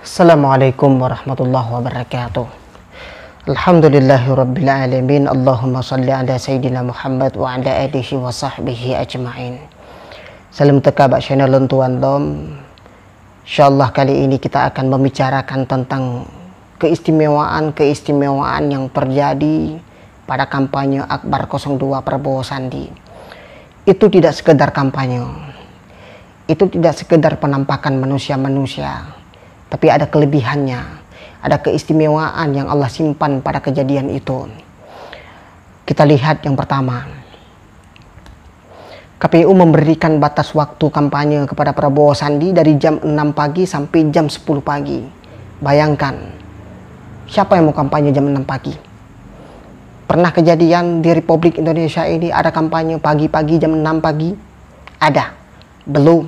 Assalamualaikum warahmatullahi wabarakatuh. Alhamdulillahirabbil alamin. Allahumma shalli ala sayyidina Muhammad wa ala alihi wa sahbihi ajma'in. Salam tekabak channel lentuan dom. Insyaallah kali ini kita akan membicarakan tentang keistimewaan yang terjadi pada kampanye Akbar 02 Prabowo Sandi. Itu tidak sekedar kampanye. Itu tidak sekedar penampakan manusia-manusia. Tapi ada kelebihannya, ada keistimewaan yang Allah simpan pada kejadian itu. Kita lihat yang pertama. KPU memberikan batas waktu kampanye kepada Prabowo Sandi dari jam 6 pagi sampai jam 10 pagi. Bayangkan, siapa yang mau kampanye jam 6 pagi? Pernah kejadian di Republik Indonesia ini ada kampanye pagi-pagi jam 6 pagi? Ada? Belum.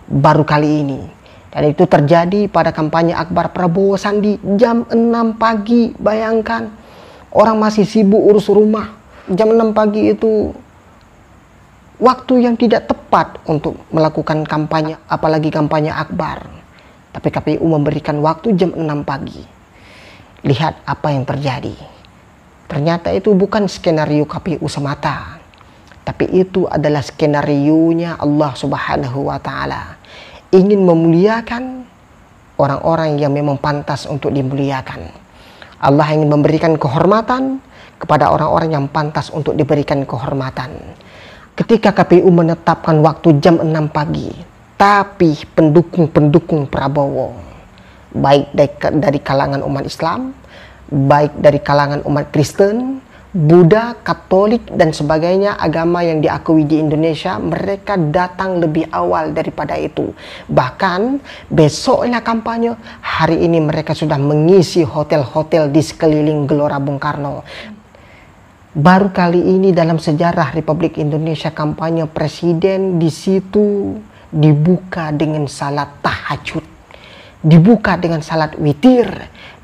Baru kali ini. Dan itu terjadi pada kampanye Akbar Prabowo Sandi jam 6 pagi. Bayangkan, orang masih sibuk urus rumah. Jam 6 pagi itu waktu yang tidak tepat untuk melakukan kampanye, apalagi kampanye Akbar. Tapi KPU memberikan waktu jam 6 pagi. Lihat apa yang terjadi. Ternyata itu bukan skenario KPU semata. Tapi itu adalah skenarionya Allah Subhanahu wa Ta'ala. Ingin memuliakan orang-orang yang memang pantas untuk dimuliakan. Allah ingin memberikan kehormatan kepada orang-orang yang pantas untuk diberikan kehormatan. Ketika KPU menetapkan waktu jam 6 pagi, tapi pendukung-pendukung Prabowo, baik dari kalangan umat Islam, baik dari kalangan umat Kristen, Buddha, Katolik, dan sebagainya, agama yang diakui di Indonesia, mereka datang lebih awal daripada itu. Bahkan besoknya kampanye, hari ini mereka sudah mengisi hotel-hotel di sekeliling Gelora Bung Karno. Baru kali ini dalam sejarah Republik Indonesia kampanye presiden di situ dibuka dengan salat tahajud, dibuka dengan salat witir,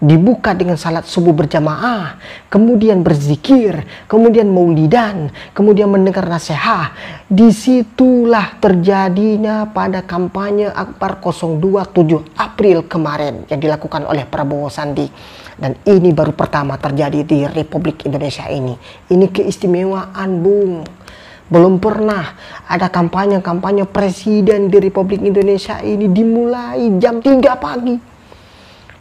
dibuka dengan salat subuh berjamaah, kemudian berzikir, kemudian maulidan, kemudian mendengar nasihat. Disitulah terjadinya pada kampanye Akbar 02 7 April kemarin yang dilakukan oleh Prabowo Sandi. Dan ini baru pertama terjadi di Republik Indonesia ini. Ini keistimewaan, Bung. Belum pernah ada kampanye-kampanye presiden di Republik Indonesia ini dimulai jam 3 pagi.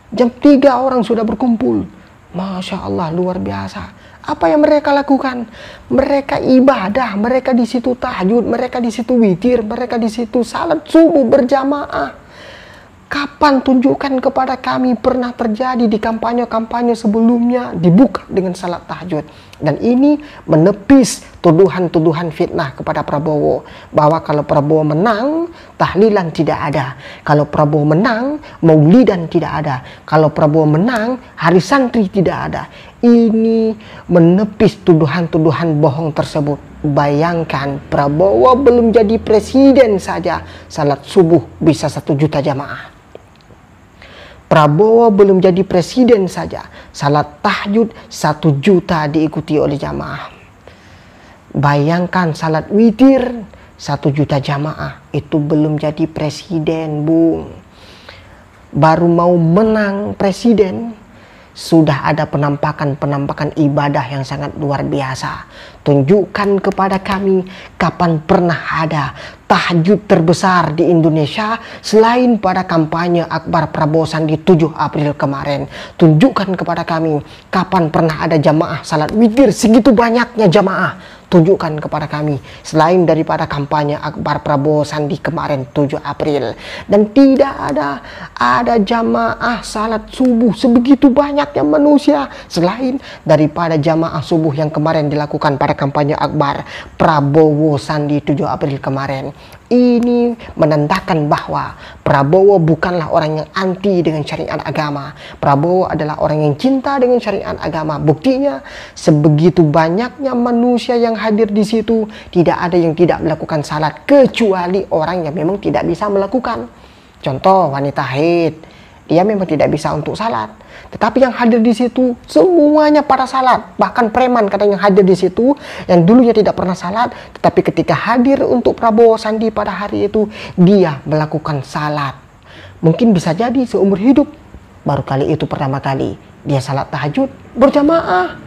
Jam 3 orang sudah berkumpul. Masya Allah, luar biasa. Apa yang mereka lakukan? Mereka ibadah, mereka di situ tahajud, mereka di situ witir, mereka di situ salat subuh berjamaah. Kapan tunjukkan kepada kami pernah terjadi di kampanye-kampanye sebelumnya dibuka dengan salat tahajud. Dan ini menepis tuduhan-tuduhan fitnah kepada Prabowo. Bahwa kalau Prabowo menang, tahlilan tidak ada. Kalau Prabowo menang, maulidan tidak ada. Kalau Prabowo menang, hari santri tidak ada. Ini menepis tuduhan-tuduhan bohong tersebut. Bayangkan, Prabowo belum jadi presiden saja, salat subuh bisa 1 juta jamaah. Prabowo belum jadi presiden saja, salat tahajud 1 juta diikuti oleh jamaah. Bayangkan salat witir 1 juta jamaah, itu belum jadi presiden, Bung. Baru mau menang presiden, sudah ada penampakan ibadah yang sangat luar biasa. Tunjukkan kepada kami kapan pernah ada tahajud terbesar di Indonesia selain pada kampanye Akbar Prabowo Sandi 7 April kemarin. Tunjukkan kepada kami kapan pernah ada jamaah salat witir segitu banyaknya jamaah. Tunjukkan kepada kami selain daripada kampanye Akbar Prabowo Sandi kemarin 7 April. Dan tidak ada jamaah salat subuh sebegitu banyaknya manusia selain daripada jamaah subuh yang kemarin dilakukan pada kampanye Akbar Prabowo Sandi 7 April kemarin. Ini menandakan bahwa Prabowo bukanlah orang yang anti dengan syariat agama. Prabowo adalah orang yang cinta dengan syariat agama. Buktinya, sebegitu banyaknya manusia yang hadir di situ, tidak ada yang tidak melakukan salat kecuali orang yang memang tidak bisa melakukan. Contoh, wanita haid, dia memang tidak bisa untuk salat. Tetapi yang hadir di situ semuanya pada salat. Bahkan preman kadang yang hadir di situ yang dulunya tidak pernah salat, tetapi ketika hadir untuk Prabowo Sandi pada hari itu dia melakukan salat. Mungkin bisa jadi seumur hidup baru kali itu pertama kali dia salat tahajud berjamaah.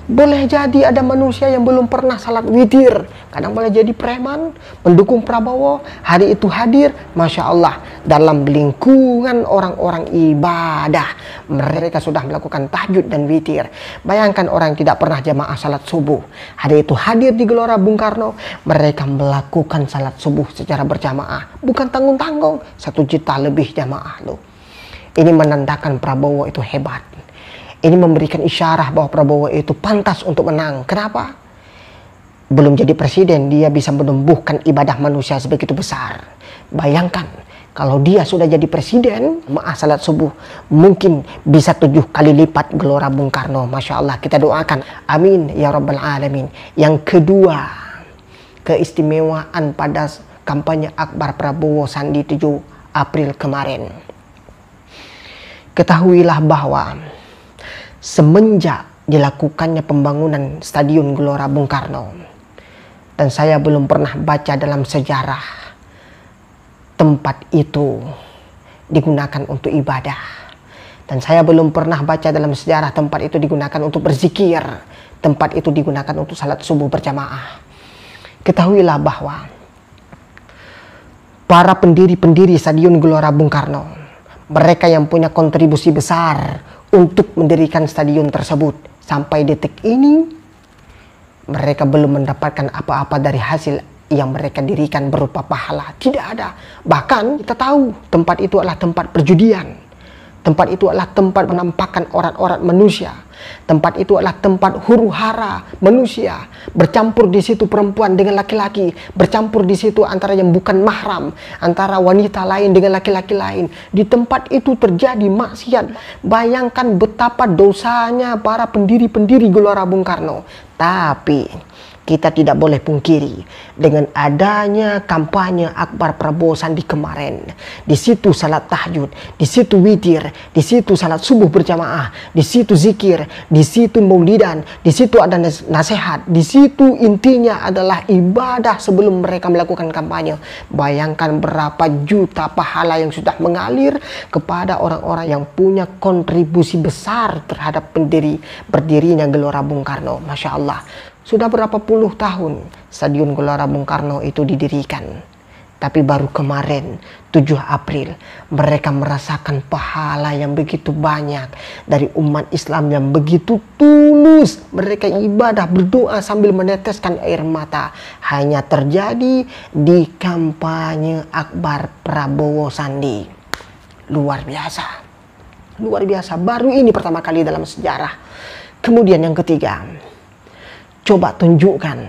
Boleh jadi ada manusia yang belum pernah salat witir, kadang boleh jadi preman, mendukung Prabowo, hari itu hadir, Masya Allah, dalam lingkungan orang-orang ibadah, mereka sudah melakukan tahajud dan witir. Bayangkan orang yang tidak pernah jamaah salat subuh, hari itu hadir di Gelora Bung Karno, mereka melakukan salat subuh secara berjamaah, bukan tanggung-tanggung, 1 juta lebih jamaah loh. Ini menandakan Prabowo itu hebat. Ini memberikan isyarah bahwa Prabowo itu pantas untuk menang. Kenapa? Belum jadi presiden, dia bisa menumbuhkan ibadah manusia sebegitu besar. Bayangkan, kalau dia sudah jadi presiden, maaf salat subuh, mungkin bisa 7 kali lipat Gelora Bung Karno. Masya Allah, kita doakan. Amin, ya Rabbal Alamin. Yang kedua, keistimewaan pada kampanye akbar Prabowo Sandi 7 April kemarin. Ketahuilah bahwa semenjak dilakukannya pembangunan Stadion Gelora Bung Karno, dan saya belum pernah baca dalam sejarah tempat itu digunakan untuk ibadah, dan saya belum pernah baca dalam sejarah tempat itu digunakan untuk berzikir, tempat itu digunakan untuk salat subuh berjamaah. Ketahuilah bahwa para pendiri-pendiri Stadion Gelora Bung Karno, mereka yang punya kontribusi besar untuk mendirikan stadion tersebut, sampai detik ini mereka belum mendapatkan apa-apa dari hasil yang mereka dirikan berupa pahala. Tidak ada. Bahkan kita tahu tempat itu adalah tempat perjudian, tempat itu adalah tempat penampakan orang-orang manusia, tempat itu adalah tempat huru-hara manusia, bercampur di situ perempuan dengan laki-laki, bercampur di situ antara yang bukan mahram, antara wanita lain dengan laki-laki lain. Di tempat itu terjadi maksiat. Bayangkan betapa dosanya para pendiri-pendiri Gelora Bung Karno. Tapi kita tidak boleh pungkiri, dengan adanya kampanye akbar Prabowo Sandi kemarin, di situ salat tahajud, di situ witir, di situ salat subuh berjamaah, di situ zikir, di situ maulidan, di situ ada nasihat, di situ intinya adalah ibadah sebelum mereka melakukan kampanye. Bayangkan berapa juta pahala yang sudah mengalir kepada orang-orang yang punya kontribusi besar terhadap berdirinya Gelora Bung Karno. Masya Allah. Sudah berapa puluh tahun Stadion Gelora Bung Karno itu didirikan. Tapi baru kemarin 7 April mereka merasakan pahala yang begitu banyak dari umat Islam yang begitu tulus. Mereka ibadah berdoa sambil meneteskan air mata. Hanya terjadi di kampanye akbar Prabowo Sandi. Luar biasa. Luar biasa. Baru ini pertama kali dalam sejarah. Kemudian yang ketiga, coba tunjukkan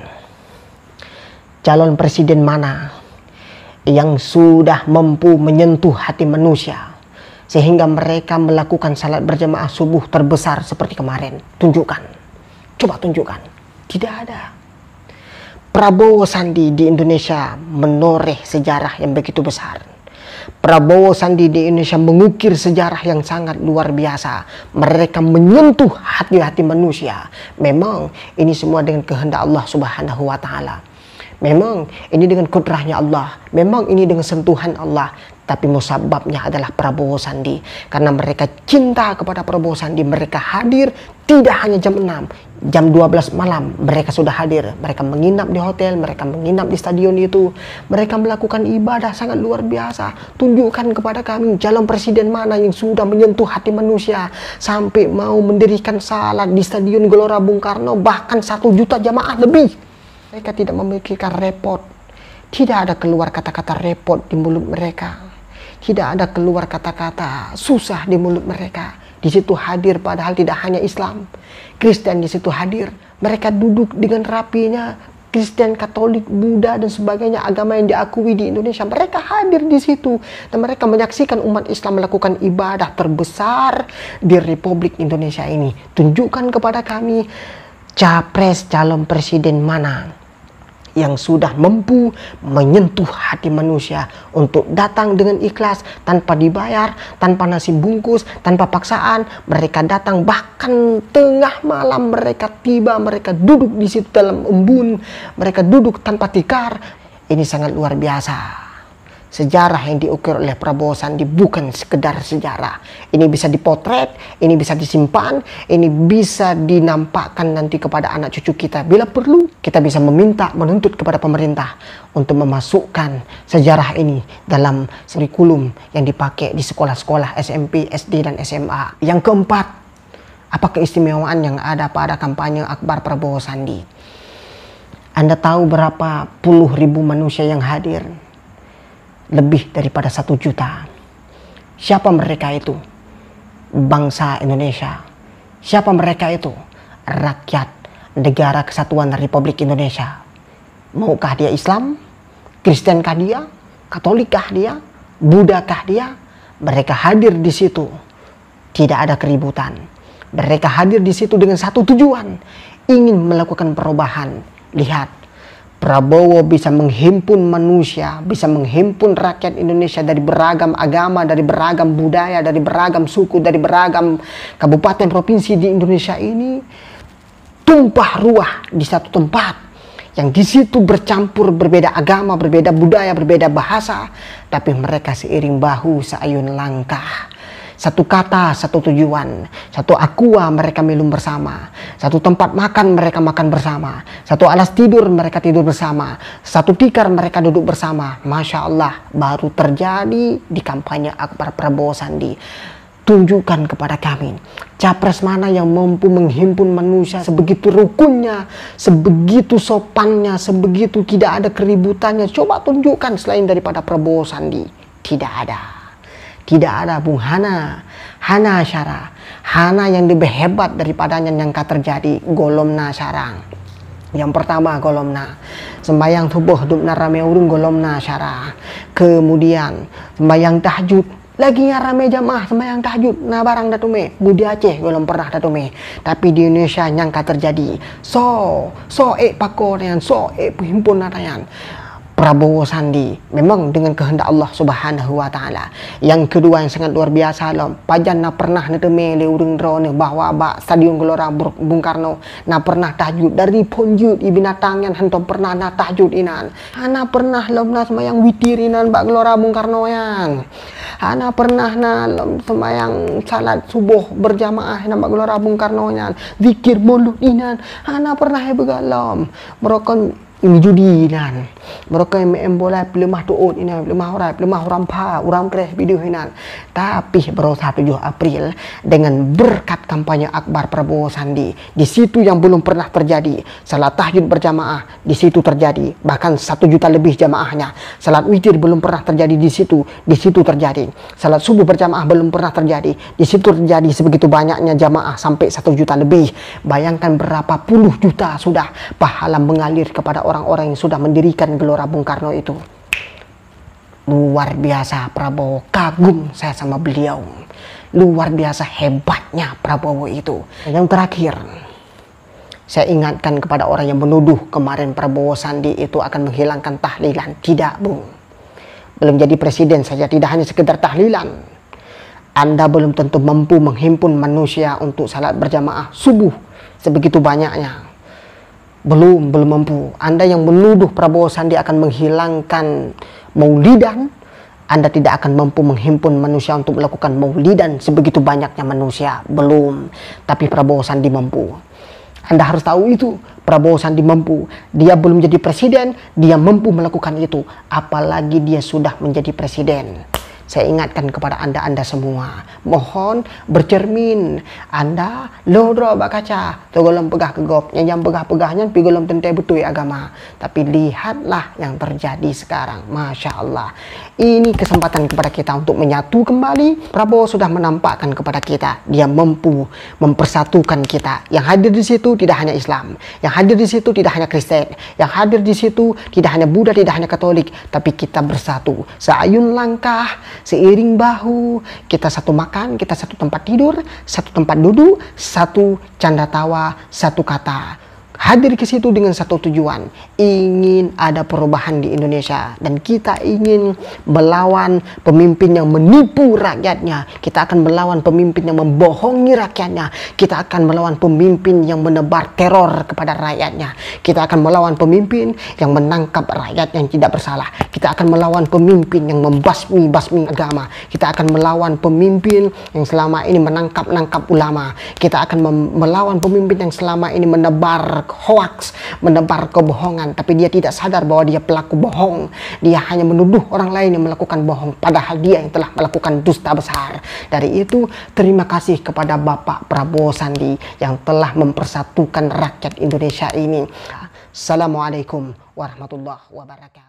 calon presiden mana yang sudah mampu menyentuh hati manusia sehingga mereka melakukan salat berjamaah subuh terbesar seperti kemarin. Tunjukkan. Coba tunjukkan. Tidak ada. Prabowo Sandi di Indonesia menoreh sejarah yang begitu besar. Prabowo Sandi di Indonesia mengukir sejarah yang sangat luar biasa. Mereka menyentuh hati-hati manusia. Memang ini semua dengan kehendak Allah Subhanahu wa Ta'ala. Memang ini dengan kudrahnya Allah. Memang ini dengan sentuhan Allah. Tapi musababnya adalah Prabowo Sandi. Karena mereka cinta kepada Prabowo Sandi. Mereka hadir tidak hanya jam 6. Jam 12 malam mereka sudah hadir. Mereka menginap di hotel. Mereka menginap di stadion itu. Mereka melakukan ibadah sangat luar biasa. Tunjukkan kepada kami calon presiden mana yang sudah menyentuh hati manusia. Sampai mau mendirikan salat di Stadion Gelora Bung Karno. Bahkan 1 juta jamaah lebih. Mereka tidak memikirkan repot. Tidak ada keluar kata-kata repot di mulut mereka. Tidak ada keluar kata-kata susah di mulut mereka. Di situ hadir padahal tidak hanya Islam. Kristen di situ hadir. Mereka duduk dengan rapinya. Kristen, Katolik, Buddha dan sebagainya agama yang diakui di Indonesia. Mereka hadir di situ. Dan mereka menyaksikan umat Islam melakukan ibadah terbesar di Republik Indonesia ini. Tunjukkan kepada kami capres calon presiden mana yang sudah mampu menyentuh hati manusia untuk datang dengan ikhlas, tanpa dibayar, tanpa nasi bungkus, tanpa paksaan. Mereka datang bahkan tengah malam mereka tiba, mereka duduk di situ dalam embun, mereka duduk tanpa tikar. Ini sangat luar biasa. Sejarah yang diukir oleh Prabowo Sandi bukan sekedar sejarah. Ini bisa dipotret, ini bisa disimpan, ini bisa dinampakkan nanti kepada anak cucu kita. Bila perlu, kita bisa meminta, menuntut kepada pemerintah untuk memasukkan sejarah ini dalam kurikulum yang dipakai di sekolah-sekolah SMP, SD, dan SMA. Yang keempat, apa keistimewaan yang ada pada kampanye Akbar Prabowo Sandi? Anda tahu berapa puluh ribu manusia yang hadir? Lebih daripada 1 juta. Siapa mereka itu? Bangsa Indonesia. Siapa mereka itu? Rakyat Negara Kesatuan Republik Indonesia. Maukah dia Islam? Kristenkah dia? Katolikkah dia? Buddhakah dia? Mereka hadir di situ. Tidak ada keributan. Mereka hadir di situ dengan satu tujuan. Ingin melakukan perubahan. Lihat. Prabowo bisa menghimpun manusia, bisa menghimpun rakyat Indonesia dari beragam agama, dari beragam budaya, dari beragam suku, dari beragam kabupaten provinsi di Indonesia ini tumpah ruah di satu tempat yang di situ bercampur berbeda agama, berbeda budaya, berbeda bahasa, tapi mereka seiring bahu seayun langkah. Satu kata, satu tujuan, satu aqua mereka minum bersama, satu tempat makan mereka makan bersama, satu alas tidur mereka tidur bersama, satu tikar mereka duduk bersama. Masya Allah, baru terjadi di kampanye Akbar Prabowo Sandi. Tunjukkan kepada kami, capres mana yang mampu menghimpun manusia sebegitu rukunnya, sebegitu sopannya, sebegitu tidak ada keributannya. Coba tunjukkan selain daripada Prabowo Sandi. Tidak ada. Tidak ada Bung Hana Asyara. Hana yang lebih hebat daripadanya yang terjadi golomna sarang. Yang pertama golomna sembayang subuh dupna rame urung golomna asyara. Kemudian sembayang tahajud lagi rame jamaah sembayang tahajud nah barang datume Budi Aceh belum pernah datume, tapi di Indonesia nyangka terjadi so pakor yang himpun natayan Prabowo Sandi memang dengan kehendak Allah Subhanahu wa taala. Yang kedua yang sangat luar biasa loh, pajan na pernah neteme le urang drone bahwa Stadion Gelora Bung Karno na pernah tahajud dari ponjut binatang yang hentom pernah na tahajud inan. Ana pernah lomna semayang witir inan bak Gelora Bung Karno yang. Ana pernah na semayang salat subuh berjamaah na bak Gelora Bung Karno yang. Zikir mulut inan. Ana pernah begalom. Merokon ini judi nan mereka yang bola pelemah tuut ini pelemah orang pa orang kreh video hinan. Tapi berusaha 7 April dengan berkat kampanye Akbar Prabowo Sandi, di situ yang belum pernah terjadi. Salat tahajud berjamaah di situ terjadi, bahkan 1 juta lebih jamaahnya. Salat witir belum pernah terjadi di situ terjadi. Salat subuh berjamaah belum pernah terjadi, di situ terjadi sebegitu banyaknya jamaah sampai 1 juta lebih. Bayangkan berapa puluh juta sudah pahala mengalir kepada orang-orang yang sudah mendirikan Gelora Bung Karno itu. Luar biasa Prabowo, kagum saya sama beliau. Luar biasa hebatnya Prabowo itu. Dan yang terakhir, saya ingatkan kepada orang yang menuduh kemarin Prabowo Sandi itu akan menghilangkan tahlilan. Tidak, Bung. Belum jadi presiden saja tidak hanya sekedar tahlilan. Anda belum tentu mampu menghimpun manusia untuk salat berjamaah subuh sebegitu banyaknya. Belum mampu. Anda yang menuduh Prabowo Sandi akan menghilangkan maulidan, Anda tidak akan mampu menghimpun manusia untuk melakukan maulidan sebegitu banyaknya manusia. Belum. Tapi Prabowo Sandi mampu. Anda harus tahu itu. Prabowo Sandi mampu. Dia belum jadi presiden, dia mampu melakukan itu. Apalagi dia sudah menjadi presiden. Saya ingatkan kepada anda semua, mohon bercermin. Anda lodro bak kaca, togolom pegah kegop, yang pegah-pegahnya pigolom tentai betul agama. Tapi lihatlah yang terjadi sekarang, Masya Allah. Ini kesempatan kepada kita untuk menyatu kembali. Prabowo sudah menampakkan kepada kita, dia mampu mempersatukan kita. Yang hadir di situ tidak hanya Islam, yang hadir di situ tidak hanya Kristen, yang hadir di situ tidak hanya Buddha, tidak hanya Katolik, tapi kita bersatu, seayun langkah, seiring bahu, kita satu makan, kita satu tempat tidur, satu tempat duduk, satu canda tawa, satu kata. Hadir ke situ dengan satu tujuan, ingin ada perubahan di Indonesia, dan kita ingin melawan pemimpin yang menipu rakyatnya. Kita akan melawan pemimpin yang membohongi rakyatnya. Kita akan melawan pemimpin yang menebar teror kepada rakyatnya. Kita akan melawan pemimpin yang menangkap rakyat yang tidak bersalah. Kita akan melawan pemimpin yang membasmi agama. Kita akan melawan pemimpin yang selama ini menangkap ulama. Kita akan melawan pemimpin yang selama ini menebar hoaks, menebar kebohongan, tapi dia tidak sadar bahwa dia pelaku bohong. Dia hanya menuduh orang lain yang melakukan bohong, padahal dia yang telah melakukan dusta besar. Dari itu, terima kasih kepada Bapak Prabowo Sandi yang telah mempersatukan rakyat Indonesia ini. Assalamualaikum warahmatullahi wabarakatuh.